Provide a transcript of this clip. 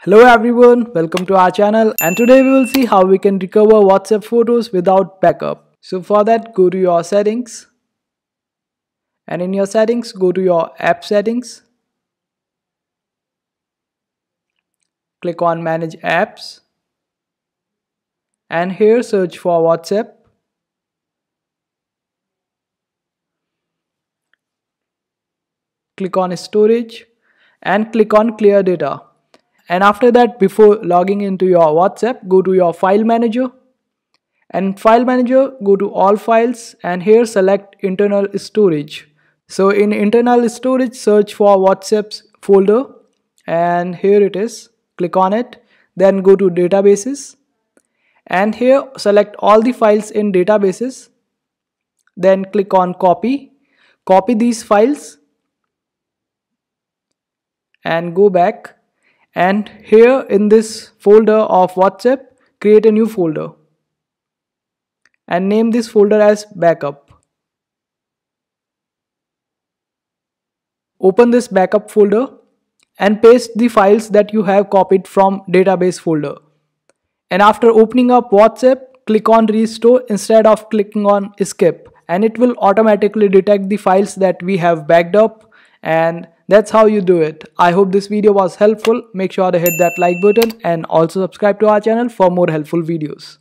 Hello everyone, welcome to our channel, and today we will see how we can recover WhatsApp photos without backup. So for that, go to your settings, and in your settings go to your app settings. Click on manage apps, and here search for WhatsApp. Click on storage and click on clear data. And after that, before logging into your WhatsApp, go to your file manager, and file manager go to all files, and here select internal storage. So in internal storage, search for WhatsApp's folder, and here it is. Click on it, then go to databases, and here select all the files in databases. Then click on copy these files and go back, and here in this folder of WhatsApp, create a new folder and name this folder as backup. Open this backup folder and paste the files that you have copied from database folder. And after opening up WhatsApp, click on restore instead of clicking on skip, and it will automatically detect the files that we have backed up. And that's how you do it. I hope this video was helpful. Make sure to hit that like button and also subscribe to our channel for more helpful videos.